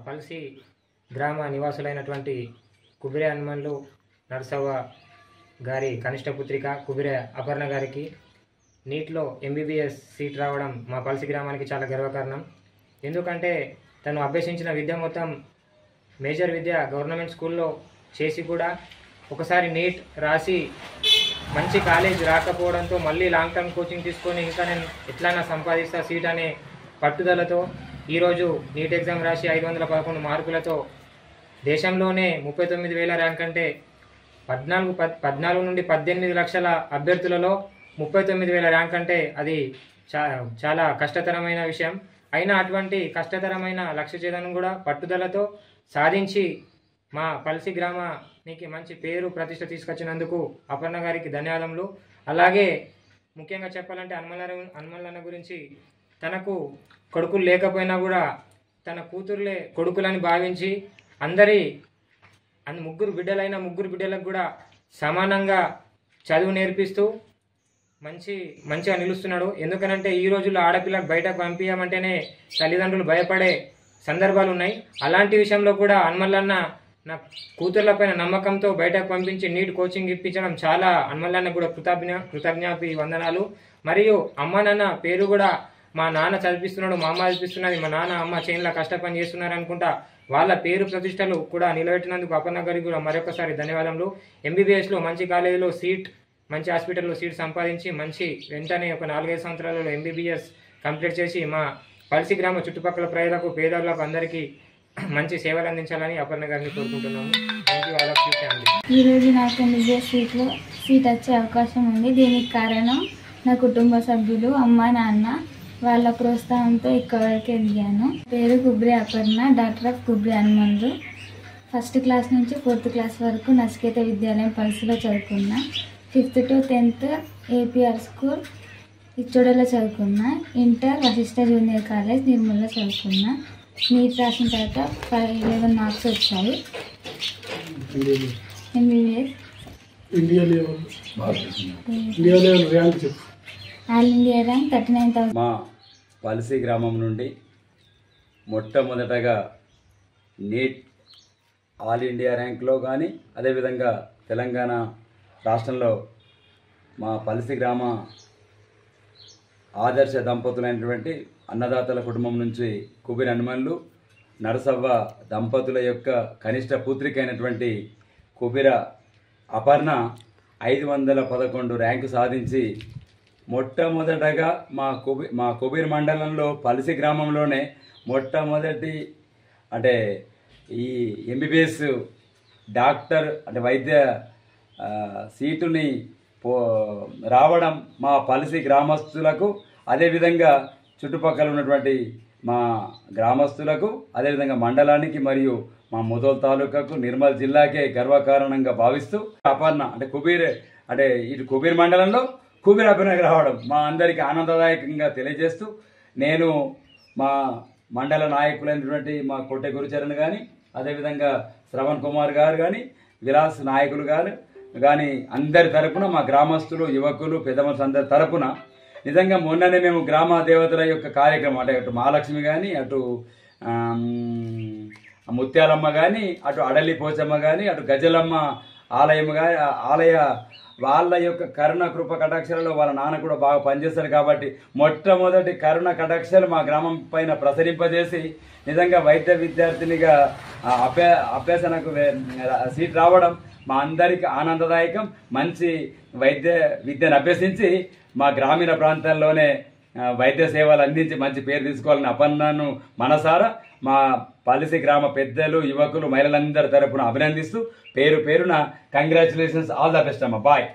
పల్సి గ్రామ నివాసులైనటువంటి కుబిరే హనుమన్లు నరసవ్వ గారి కనిష్ట పుత్రిక కుబిరే అపర్ణ గారికి నీట్లో ఎంబీబీఎస్ సీట్ రావడం మా పల్సి గ్రామానికి చాలా గర్వకారణం. ఎందుకంటే తను అభ్యసించిన విద్య మొత్తం మేజర్ విద్య గవర్నమెంట్ స్కూల్లో చేసి కూడా ఒకసారి నీట్ రాసి మంచి కాలేజ్ రాకపోవడంతో మళ్ళీ లాంగ్ టర్మ్ కోచింగ్ తీసుకొని ఇంకా నేను ఎట్లైనా సంపాదిస్తా సీట్ అనే పట్టుదలతో ఈరోజు నీట్ ఎగ్జామ్ రాసి 511 మార్కులతో దేశంలోనే 39,000 ర్యాంక్ అంటే 14 నుండి 18 లక్షల అభ్యర్థులలో 39,000 ర్యాంక్ అంటే అది చాలా కష్టతరమైన విషయం. అయినా అటువంటి కష్టతరమైన లక్ష్య ఛేదనం కూడా పట్టుదలతో సాధించి మా పల్సి గ్రామానికి మంచి పేరు ప్రతిష్ట తీసుకొచ్చినందుకు అపర్ణ గారికి ధన్యవాదములు. అలాగే ముఖ్యంగా చెప్పాలంటే హనుమన్న గురించి తనకు కొడుకులు లేకపోయినా కూడా తన కూతుర్లే కొడుకులని భావించి ముగ్గురు బిడ్డలకు కూడా సమానంగా చదువు నేర్పిస్తూ మంచిగా నిలుస్తున్నాడు. ఎందుకనంటే ఈ రోజుల్లో ఆడపిల్లకు బయటకు పంపించమంటేనే తల్లిదండ్రులు భయపడే సందర్భాలు ఉన్నాయి. అలాంటి విషయంలో కూడా హనుమల్లన్న నా కూతుర్లపైన నమ్మకంతో బయటకు పంపించి నీట్ కోచింగ్ ఇప్పించడం చాలా హనుమల్లన్న కూడా కృతజ్ఞాపి వందనాలు. మరియు అమ్మ నాన్న పేరు కూడా మా నాన్న చదివిస్తున్నాడు, మా అమ్మ చదివిస్తున్నది, మా నాన్న అమ్మ చేనులా కష్టపని చేస్తున్నారు అనుకుంటా వాళ్ళ పేరు ప్రతిష్టలు కూడా నిలబెట్టినందుకు అపర్ణ గారికి కూడా మరొకసారి ధన్యవాదములు. ఎంబీబీఎస్లో మంచి కాలేజీలో సీట్, మంచి హాస్పిటల్లో సీట్ సంపాదించి వెంటనే ఒక 4-5 సంవత్సరాలలో ఎంబీబీఎస్ కంప్లీట్ చేసి మా పల్సి గ్రామ చుట్టుపక్కల ప్రజలకు పేదలకు అందరికీ మంచి సేవలు అందించాలని అపర్ణ గారిని కోరుకుంటున్నాము. Thank you all of you family. ఈరోజు నాకు ఎంబీబీఎస్ సీట్ వచ్చే అవకాశం ఉంది. దీనికి కారణం నా కుటుంబ సభ్యులు, అమ్మ నాన్న వాళ్ళ ప్రోత్సాహంతో ఇక్కడ వరకు ఎదిగాను. పేరు కుబ్రే అపర్ణ, డాక్టర్ ఆఫ్ కుబ్రే హనుమన్లు. 1st క్లాస్ నుంచి 4th క్లాస్ వరకు నచికేత విద్యాలయం పల్సిలో చదువుకున్నా. 5th to 10th APR school ఇచ్చోడలో చదువుకున్నా. ఇంటర్ వశిష్ఠ జూనియర్ కాలేజ్ నిర్మల్లో చదువుకున్నా. నీట్ రాసిన తర్వాత 11 మార్క్స్ వచ్చాయి. MBBS all India rank 39,000. మా పల్సి గ్రామం నుండి మొట్టమొదటగా నీట్ ఆల్ ఇండియా ర్యాంక్లో కానీ అదేవిధంగా తెలంగాణ రాష్ట్రంలో మా పల్సి గ్రామ ఆదర్శ దంపతులైనటువంటి అన్నదాతల కుటుంబం నుంచి కుబిర్ హనుమన్లు నరసవ్వ దంపతుల యొక్క కనిష్ట పుత్రిక అయినటువంటి కుబిర అపర్ణ 511 ర్యాంకు సాధించి మొట్టమొదటగా మా కుబీర్ మండలంలో పల్సి గ్రామంలోనే మొట్టమొదటి అంటే ఈ ఎంబీబీఎస్ డాక్టర్ అంటే వైద్య సీటుని రావడం మా పల్సి గ్రామస్తులకు అదేవిధంగా చుట్టుపక్కల ఉన్నటువంటి మా గ్రామస్తులకు అదేవిధంగా మండలానికి మరియు మా ముదోల్ తాలూకాకు నిర్మల్ జిల్లాకే గర్వకారణంగా భావిస్తూ అపర్ణ అంటే ఇటు కుబీర్ మండలంలో కుబీర్ అపర్ణకి రావడం మా అందరికీ ఆనందదాయకంగా తెలియజేస్తూ నేను మా మండల నాయకులైనటువంటి మా కొట్టె గురుచరణ్ కానీ అదేవిధంగా శ్రవణ్ కుమార్ గారు కానీ విలాస్ నాయకులు గారు కానీ అందరి తరపున మా గ్రామస్తులు యువకులు పెద్దమనుషులు అందరి తరపున నిజంగా మొన్ననే మేము గ్రామ దేవతల యొక్క కార్యక్రమం అంటే అటు మహాలక్ష్మి కానీ అటు ముత్యాలమ్మ కానీ అటు అడలి పోచమ్మ కానీ అటు గజలమ్మ ఆలయం కానీ ఆలయ వాళ్ళ యొక్క కరుణ కృప కటాక్షాలలో వాళ్ళ నాన్న కూడా బాగా పనిచేస్తారు కాబట్టి మొట్టమొదటి కరుణ కటాక్షాలు మా గ్రామం పైన ప్రసరింపజేసి నిజంగా వైద్య విద్యార్థినిగా అభ్యసనకు సీట్ రావడం మా అందరికీ ఆనందదాయకం. మంచి విద్యను అభ్యసించి మా గ్రామీణ ప్రాంతాల్లోనే వైద్య సేవలు అందించి మంచి పేరు తీసుకోవాలని అపర్ణను మనసారా మా పల్సి గ్రామ పెద్దలు యువకులు మహిళలందరి తరపున అభినందిస్తూ పేరున కంగ్రాచులేషన్స్, ఆల్ ద బెస్ట్ అమ్మ. బాయ్.